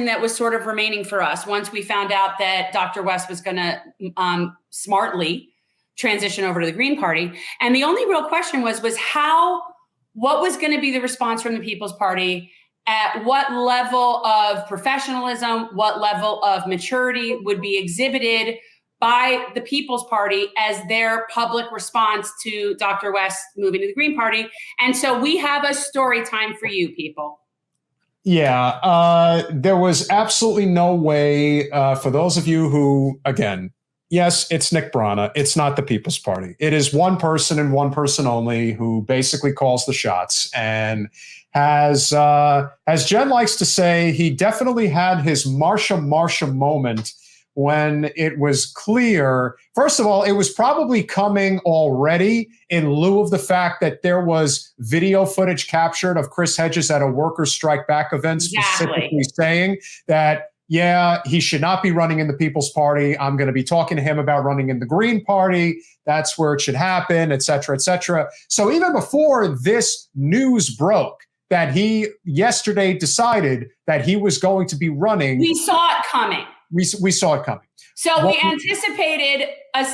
that was sort of remaining for us once we found out that Dr. West was going to smartly transition over to the Green Party. And the only real question was what was going to be the response from the People's Party? At what level of professionalism, what level of maturity would be exhibited by the People's Party as their public response to Dr. West moving to the Green Party? And so we have a story time for you people. Yeah, there was absolutely no way for those of you who, again, yes, it's Nick Brana. It's not the People's Party. It is one person and one person only who basically calls the shots. And as Jen likes to say, he definitely had his Marsha moment when it was clear. First of all, it was probably coming already in lieu of the fact that there was video footage captured of Chris Hedges at a workers' strike back event, specifically saying that, yeah, he should not be running in the People's Party. I'm going to be talking to him about running in the Green Party. That's where it should happen, et cetera, et cetera. So even before this news broke that he yesterday decided that he was going to be running, we saw it coming. We saw it coming. So we anticipated a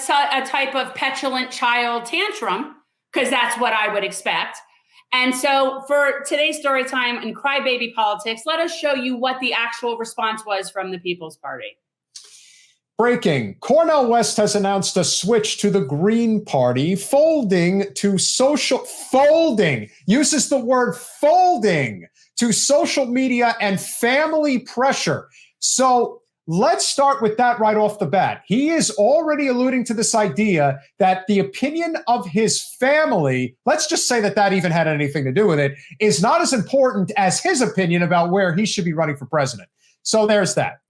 type of petulant child tantrum, because that's what I would expect. And so for today's story time and crybaby politics, let us show you what the actual response was from the People's Party. Breaking. Cornel West has announced a switch to the Green Party, uses the word folding to social media and family pressure. So let's start with that right off the bat. He is already alluding to this idea that the opinion of his family, let's just say that even had anything to do with it, is not as important as his opinion about where he should be running for president. So there's that.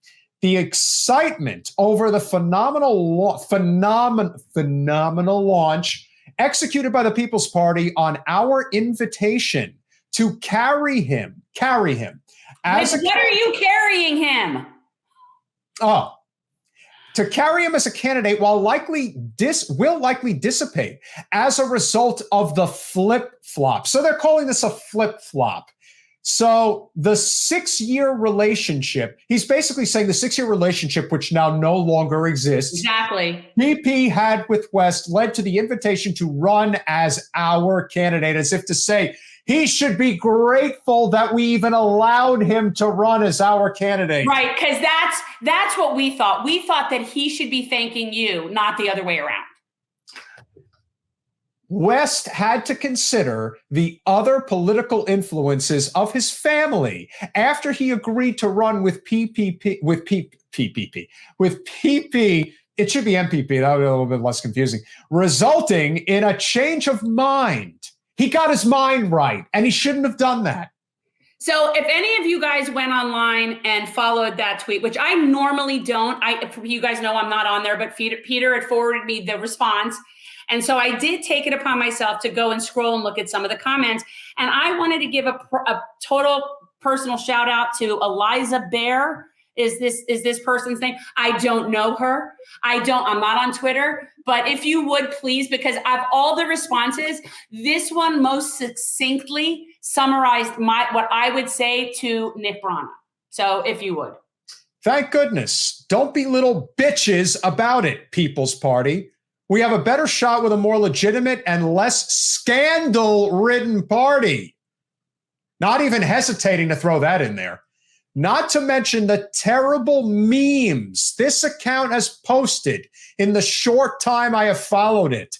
The excitement over the phenomenal launch executed by the People's Party on our invitation to carry him. What are you carrying him? Oh, to carry him as a candidate will likely dissipate as a result of the flip-flop. So they're calling this a flip-flop. So the 6-year relationship, he's basically saying the 6-year relationship, which now no longer exists. Exactly. PP had with West led to the invitation to run as our candidate, as if to say, he should be grateful that we even allowed him to run as our candidate. Right, because that's what we thought. We thought that he should be thanking you, not the other way around. West had to consider the other political influences of his family after he agreed to run with PP. It should be MPP. That would be a little bit less confusing, resulting in a change of mind. He got his mind right, and he shouldn't have done that. So if any of you guys went online and followed that tweet, which I normally don't, you guys know I'm not on there, but Peter had forwarded me the response. And so I did take it upon myself to go and scroll and look at some of the comments. And I wanted to give a total personal shout out to Eliza Bear. Is this person's name? I don't know her. I'm not on Twitter, but if you would please, because of all the responses, this one most succinctly summarized what I would say to Nick Brana. So if you would. Thank goodness. Don't be little bitches about it, People's Party. We have a better shot with a more legitimate and less scandal-ridden party. Not even hesitating to throw that in there. Not to mention the terrible memes this account has posted in the short time I have followed it.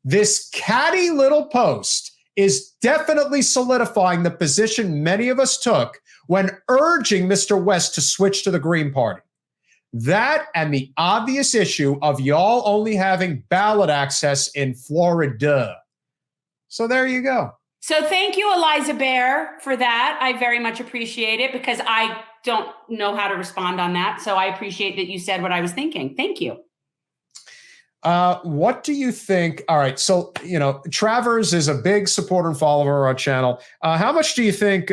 This catty little post is definitely solidifying the position many of us took when urging Mr. West to switch to the Green Party. That and the obvious issue of y'all only having ballot access in Florida. So there you go. So thank you, Eliza Bear, for that. I very much appreciate it because I don't know how to respond on that. So I appreciate that you said what I was thinking. Thank you. What do you think? All right. So, Travers is a big supporter and follower of our channel. How much do you think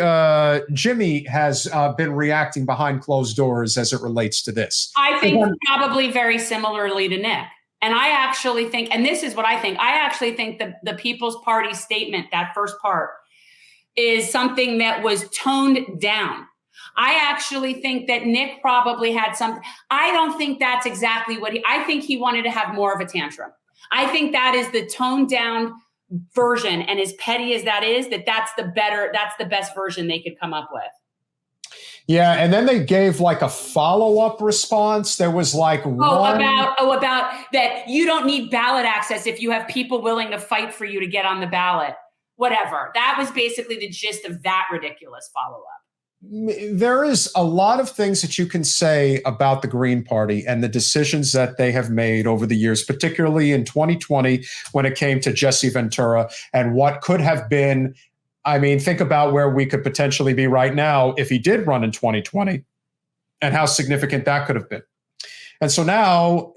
Jimmy has been reacting behind closed doors as it relates to this? I think probably very similarly to Nick. And I actually think, and this is what I actually think the People's Party statement, that first part, is something that was toned down. I actually think that Nick probably had some. I don't think that's exactly what I think he wanted to have more of a tantrum. I think that is the toned down version, and as petty as that is, that's the best version they could come up with. Yeah, and then they gave like a follow-up response. There was like about that you don't need ballot access if you have people willing to fight for you to get on the ballot. Whatever. That was basically the gist of that ridiculous follow-up. There is a lot of things that you can say about the Green Party and the decisions that they have made over the years, particularly in 2020 when it came to Jesse Ventura and what could have been. I mean, think about where we could potentially be right now if he did run in 2020 and how significant that could have been. And so now,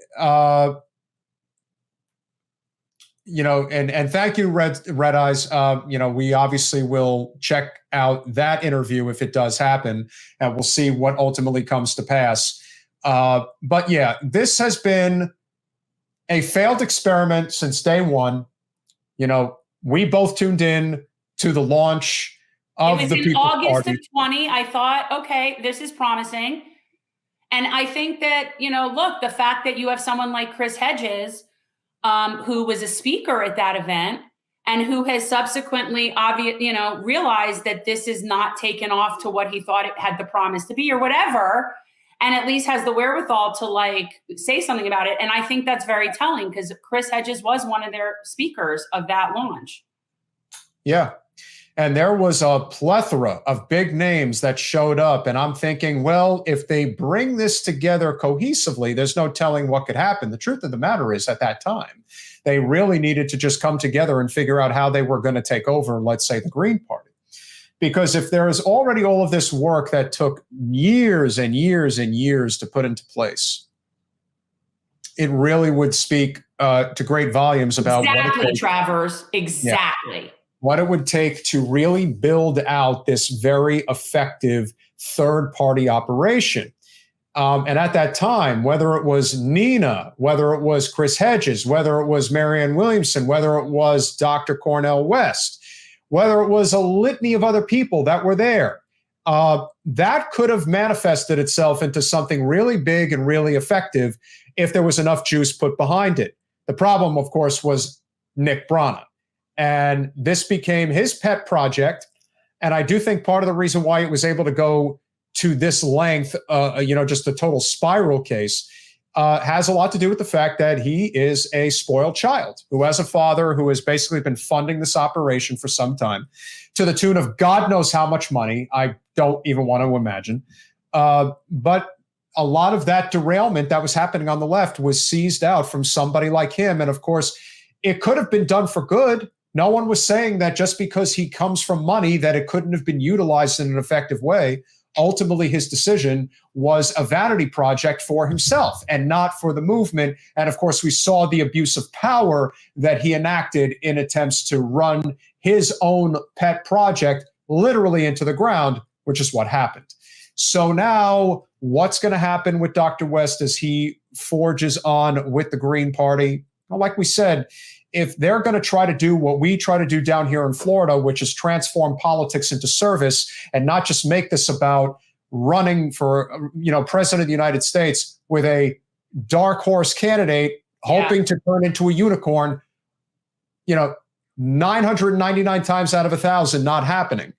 and thank you, Red Eyes. We obviously will check out that interview if it does happen, and we'll see what ultimately comes to pass. But yeah, this has been a failed experiment since day one. We both tuned in to the launch of the People's Party. It was in August of 20. I thought, okay, this is promising. And I think that, look, the fact that you have someone like Chris Hedges, who was a speaker at that event and who has subsequently realized that this is not taken off to what he thought it had the promise to be or whatever, and at least has the wherewithal to say something about it. And I think that's very telling because Chris Hedges was one of their speakers of that launch. Yeah. And there was a plethora of big names that showed up. And I'm thinking, well, if they bring this together cohesively, there's no telling what could happen. The truth of the matter is, at that time, they really needed to just come together and figure out how they were going to take over, let's say, the Green Party. Because if there is already all of this work that took years and years and years to put into place, it really would speak to great volumes about exactly, Travers. Exactly. Yeah, what it would take to really build out this very effective third-party operation. And at that time, whether it was Nina, whether it was Chris Hedges, whether it was Marianne Williamson, whether it was Dr. Cornel West, whether it was a litany of other people that were there, that could have manifested itself into something really big and really effective if there was enough juice put behind it. The problem, of course, was Nick Brana. And this became his pet project. And I do think part of the reason why it was able to go to this length, just a total spiral case, has a lot to do with the fact that he is a spoiled child who has a father who has basically been funding this operation for some time to the tune of God knows how much money. I don't even want to imagine. But a lot of that derailment that was happening on the left was seized out from somebody like him. And of course, it could have been done for good. No one was saying that just because he comes from money that it couldn't have been utilized in an effective way. Ultimately, his decision was a vanity project for himself and not for the movement. And of course, we saw the abuse of power that he enacted in attempts to run his own pet project literally into the ground, which is what happened. So now what's going to happen with Dr. West as he forges on with the Green Party? Well, like we said, if they're going to try to do what we try to do down here in Florida, which is transform politics into service and not just make this about running for, president of the United States with a dark horse candidate hoping to turn into a unicorn, 999 times out of 1,000 not happening.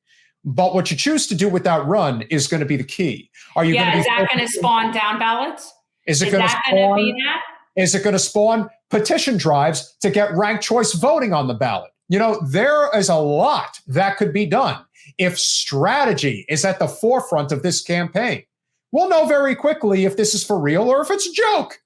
But what you choose to do with that run is going to be the key. Are you going to is that going to spawn down ballots? Is it going to be that? Is it going to spawn petition drives to get ranked choice voting on the ballot? There is a lot that could be done if strategy is at the forefront of this campaign. We'll know very quickly if this is for real or if it's a joke.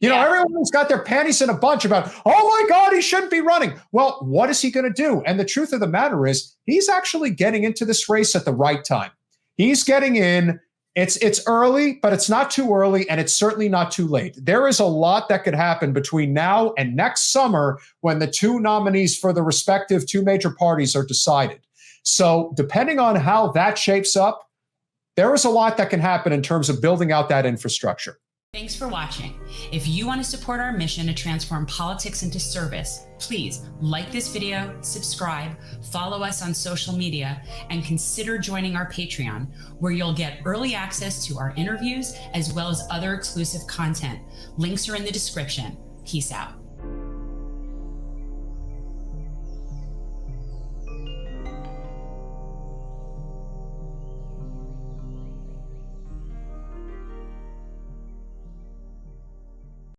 Everyone's got their panties in a bunch about, oh my God, he shouldn't be running. Well, what is he going to do? And the truth of the matter is he's actually getting into this race at the right time. He's getting in. It's early, but it's not too early, and it's certainly not too late. There is a lot that could happen between now and next summer when the two nominees for the respective two major parties are decided. So depending on how that shapes up, there is a lot that can happen in terms of building out that infrastructure. Thanks for watching. If you want to support our mission to transform politics into service, please like this video, subscribe, follow us on social media, and consider joining our Patreon, where you'll get early access to our interviews as well as other exclusive content. Links are in the description. Peace out.